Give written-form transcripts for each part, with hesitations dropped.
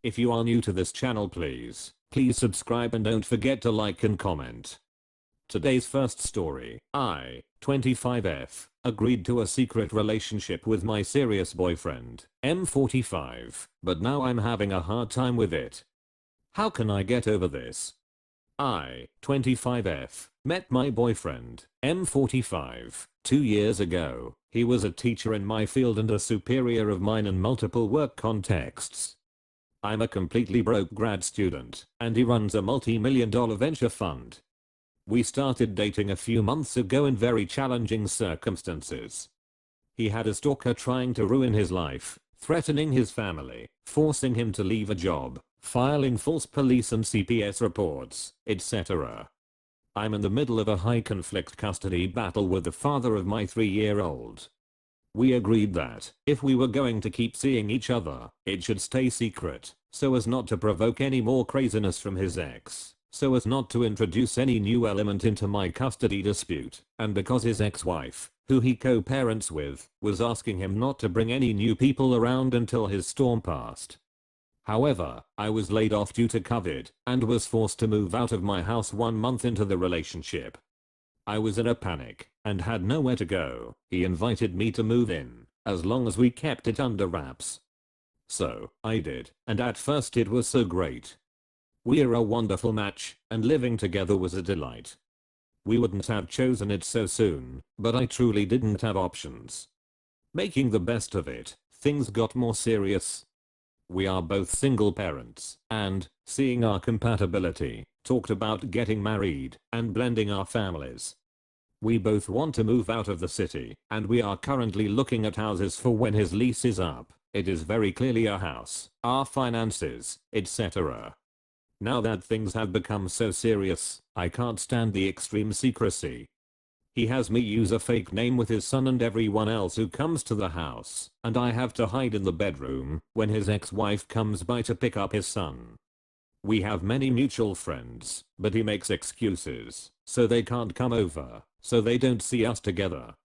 If you are new to this channel, please subscribe and don't forget to like and comment. Today's first story. I, 25F, agreed to a secret relationship with my serious boyfriend, M45, but now I'm having a hard time with it. How can I get over this? I, 25F, met my boyfriend, M45, 2 years ago. He was a teacher in my field and a superior of mine in multiple work contexts. I'm a completely broke grad student, and he runs a multi-million-dollar venture fund. We started dating a few months ago in very challenging circumstances. He had a stalker trying to ruin his life, threatening his family, forcing him to leave a job, filing false police and CPS reports, etc. I'm in the middle of a high conflict custody battle with the father of my 3-year-old. We agreed that, if we were going to keep seeing each other, it should stay secret, so as not to provoke any more craziness from his ex, so as not to introduce any new element into my custody dispute, and because his ex-wife, who he co-parents with, was asking him not to bring any new people around until his storm passed. However, I was laid off due to COVID, and was forced to move out of my house 1 month into the relationship. I was in a panic, and had nowhere to go. He invited me to move in, as long as we kept it under wraps. So, I did, and at first it was so great. We're a wonderful match, and living together was a delight. We wouldn't have chosen it so soon, but I truly didn't have options. Making the best of it, things got more serious. We are both single parents, and, seeing our compatibility, talked about getting married and blending our families. We both want to move out of the city, and we are currently looking at houses for when his lease is up. It is very clearly our house, our finances, etc. Now that things have become so serious, I can't stand the extreme secrecy. He has me use a fake name with his son and everyone else who comes to the house, and I have to hide in the bedroom when his ex-wife comes by to pick up his son. We have many mutual friends, but he makes excuses, so they can't come over, so they don't see us together.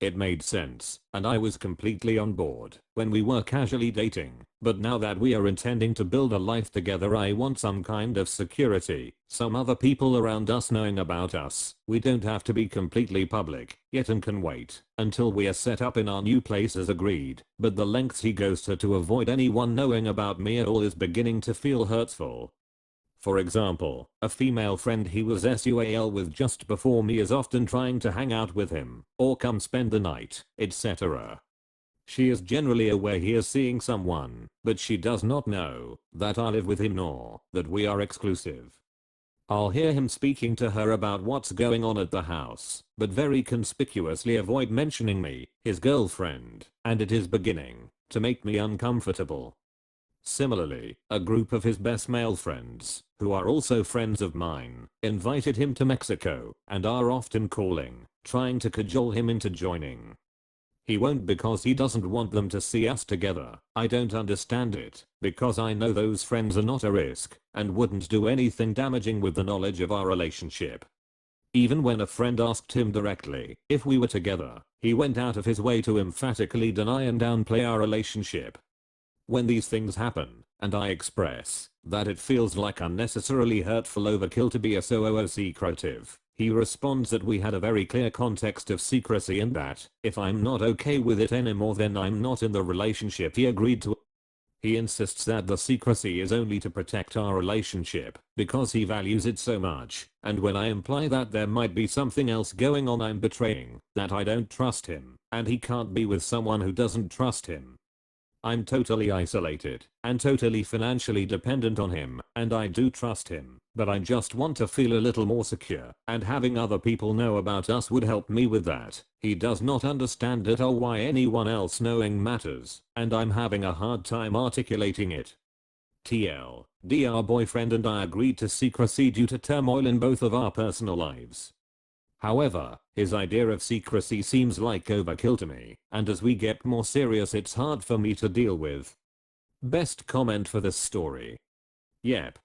It made sense, and I was completely on board when we were casually dating, but now that we are intending to build a life together, I want some kind of security, some other people around us knowing about us. We don't have to be completely public yet and can wait until we are set up in our new place as agreed, but the lengths he goes to avoid anyone knowing about me at all is beginning to feel hurtful. For example, a female friend he was SUAL with just before me is often trying to hang out with him, or come spend the night, etc. She is generally aware he is seeing someone, but she does not know that I live with him nor that we are exclusive. I'll hear him speaking to her about what's going on at the house, but very conspicuously avoid mentioning me, his girlfriend, and it is beginning to make me uncomfortable. Similarly, a group of his best male friends, who are also friends of mine, invited him to Mexico and are often calling, trying to cajole him into joining. He won't because he doesn't want them to see us together. I don't understand it, because I know those friends are not a risk and wouldn't do anything damaging with the knowledge of our relationship. Even when a friend asked him directly if we were together, he went out of his way to emphatically deny and downplay our relationship. When these things happen, and I express that it feels like unnecessarily hurtful overkill to be so secretive, he responds that we had a very clear context of secrecy and that, if I'm not okay with it anymore, then I'm not in the relationship he agreed to. He insists that the secrecy is only to protect our relationship, because he values it so much, and when I imply that there might be something else going on, I'm betraying that I don't trust him, and he can't be with someone who doesn't trust him. I'm totally isolated and totally financially dependent on him, and I do trust him, but I just want to feel a little more secure, and having other people know about us would help me with that. He does not understand it or why anyone else knowing matters, and I'm having a hard time articulating it. TLD, our boyfriend and I agreed to secrecy due to turmoil in both of our personal lives. However, his idea of secrecy seems like overkill to me, and as we get more serious it's hard for me to deal with. Best comment for this story. Yep.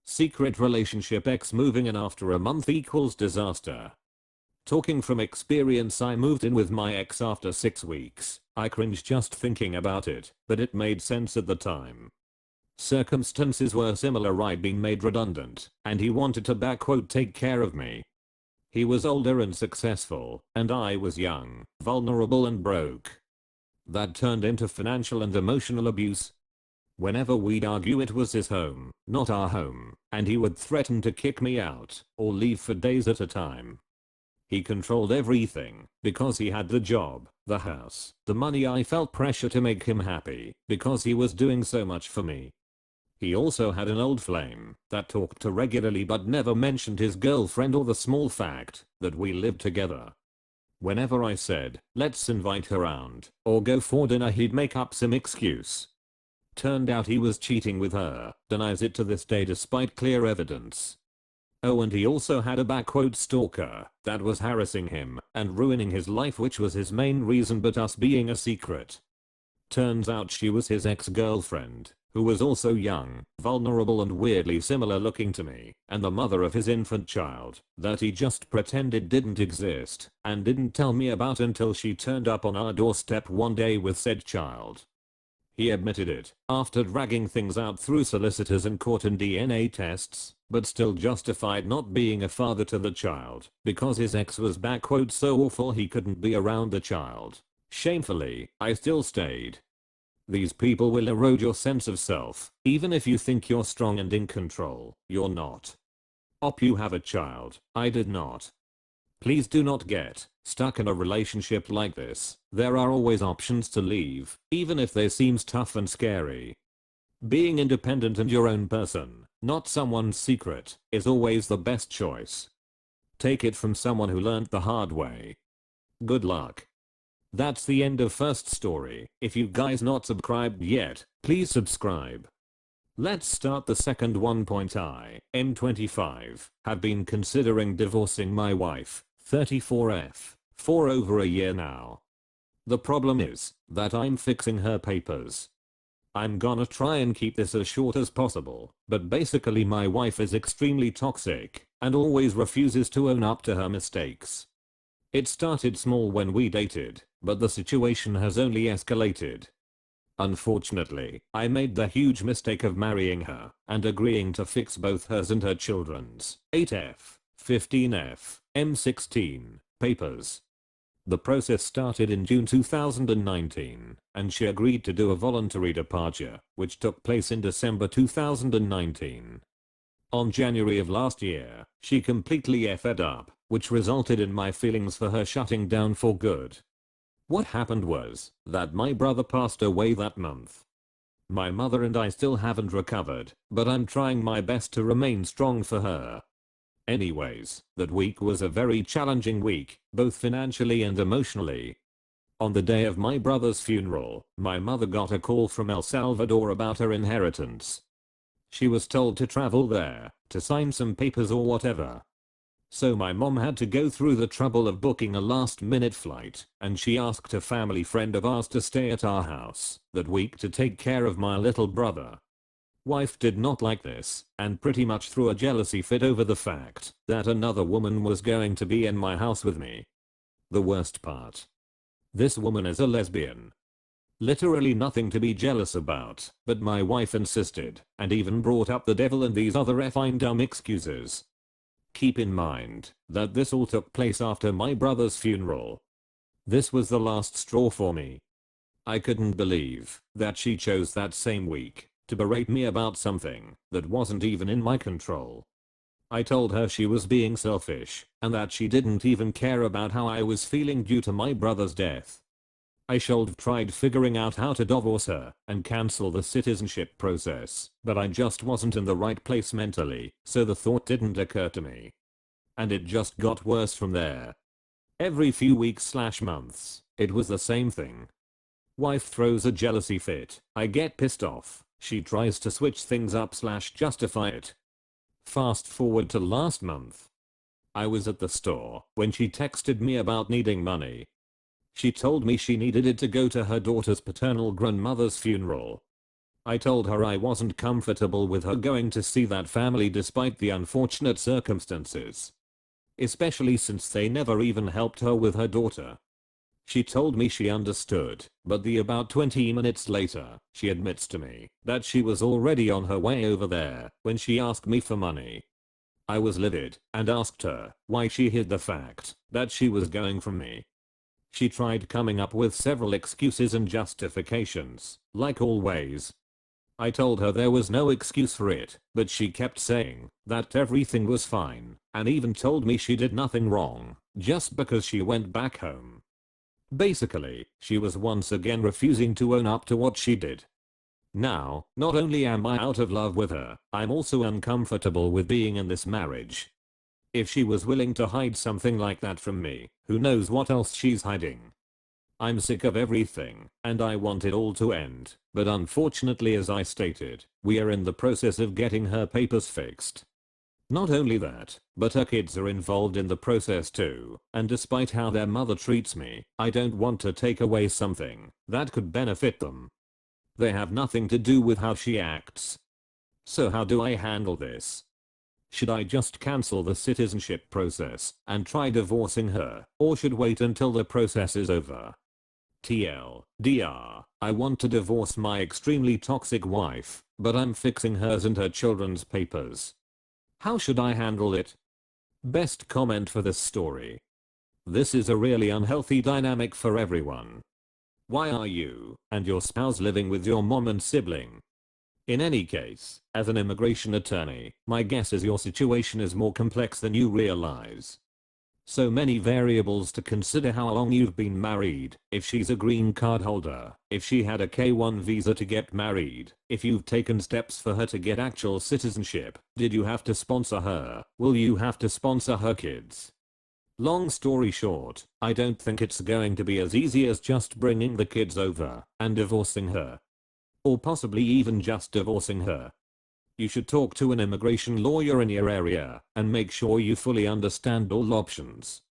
Secret relationship, X moving in after a month equals disaster. Talking from experience, I moved in with my ex after 6 weeks. I cringe just thinking about it, but it made sense at the time. Circumstances were similar. I'd been made redundant, and he wanted to take care of me. He was older and successful, and I was young, vulnerable and broke. That turned into financial and emotional abuse. Whenever we'd argue, it was his home, not our home, and he would threaten to kick me out or leave for days at a time. He controlled everything because he had the job, the house, the money. I felt pressure to make him happy because he was doing so much for me. He also had an old flame that talked to regularly but never mentioned his girlfriend or the small fact that we lived together. Whenever I said, let's invite her around or go for dinner, he'd make up some excuse. Turned out he was cheating with her, denies it to this day despite clear evidence. Oh, and he also had a stalker that was harassing him and ruining his life, which was his main reason, but us being a secret. Turns out she was his ex-girlfriend, who was also young, vulnerable and weirdly similar looking to me, and the mother of his infant child that he just pretended didn't exist and didn't tell me about until she turned up on our doorstep one day with said child. He admitted it after dragging things out through solicitors and court and DNA tests, but still justified not being a father to the child because his ex was so awful he couldn't be around the child. Shamefully, I still stayed. These people will erode your sense of self. Even if you think you're strong and in control, you're not. You have a child. I did not. Please do not get stuck in a relationship like this. There are always options to leave, even if they seem tough and scary. Being independent and your own person, not someone's secret, is always the best choice. Take it from someone who learned the hard way. Good luck. That's the end of first story. If you guys not subscribed yet, please subscribe. Let's start the second one. I, M25, have been considering divorcing my wife, 34F, for over a year now. The problem is that I'm fixing her papers. I'm gonna try and keep this as short as possible, but basically my wife is extremely toxic and always refuses to own up to her mistakes. It started small when we dated, but the situation has only escalated. Unfortunately, I made the huge mistake of marrying her and agreeing to fix both hers and her children's 8F, 15F, M16 papers. The process started in June 2019, and she agreed to do a voluntary departure, which took place in December 2019. On January of last year, she completely effed up, which resulted in my feelings for her shutting down for good. What happened was that my brother passed away that month. My mother and I still haven't recovered, but I'm trying my best to remain strong for her. Anyways, that week was a very challenging week, both financially and emotionally. On the day of my brother's funeral, my mother got a call from El Salvador about her inheritance. She was told to travel there, to sign some papers or whatever. So my mom had to go through the trouble of booking a last-minute flight, and she asked a family friend of ours to stay at our house that week to take care of my little brother. Wife did not like this, and pretty much threw a jealousy fit over the fact that another woman was going to be in my house with me. The worst part. This woman is a lesbian. Literally nothing to be jealous about, but my wife insisted, and even brought up the devil and these other effing dumb excuses. Keep in mind that this all took place after my brother's funeral. This was the last straw for me. I couldn't believe that she chose that same week to berate me about something that wasn't even in my control. I told her she was being selfish and that she didn't even care about how I was feeling due to my brother's death. I should have tried figuring out how to divorce her and cancel the citizenship process, but I just wasn't in the right place mentally, so the thought didn't occur to me. And it just got worse from there. Every few weeks/months, it was the same thing. Wife throws a jealousy fit, I get pissed off, she tries to switch things up/justify it. Fast forward to last month. I was at the store when she texted me about needing money. She told me she needed it to go to her daughter's paternal grandmother's funeral. I told her I wasn't comfortable with her going to see that family despite the unfortunate circumstances. especially since they never even helped her with her daughter. She told me she understood, but about 20 minutes later, she admits to me that she was already on her way over there when she asked me for money. I was livid and asked her why she hid the fact that she was going from me. She tried coming up with several excuses and justifications, like always. I told her there was no excuse for it, but she kept saying that everything was fine, and even told me she did nothing wrong, just because she went back home. Basically, she was once again refusing to own up to what she did. Now, not only am I out of love with her, I'm also uncomfortable with being in this marriage. If she was willing to hide something like that from me, who knows what else she's hiding. I'm sick of everything, and I want it all to end, but unfortunately, as I stated, we are in the process of getting her papers fixed. Not only that, but her kids are involved in the process too, and despite how their mother treats me, I don't want to take away something that could benefit them. They have nothing to do with how she acts. So how do I handle this? Should I just cancel the citizenship process and try divorcing her, or should wait until the process is over? TLDR, I want to divorce my extremely toxic wife, but I'm fixing hers and her children's papers. How should I handle it? Best comment for this story. This is a really unhealthy dynamic for everyone. Why are you and your spouse living with your mom and sibling? In any case, as an immigration attorney, my guess is your situation is more complex than you realize. So many variables to consider: how long you've been married, if she's a green card holder, if she had a K-1 visa to get married, if you've taken steps for her to get actual citizenship, did you have to sponsor her, will you have to sponsor her kids? Long story short, I don't think it's going to be as easy as just bringing the kids over and divorcing her. Or possibly even just divorcing her. You should talk to an immigration lawyer in your area and make sure you fully understand all options.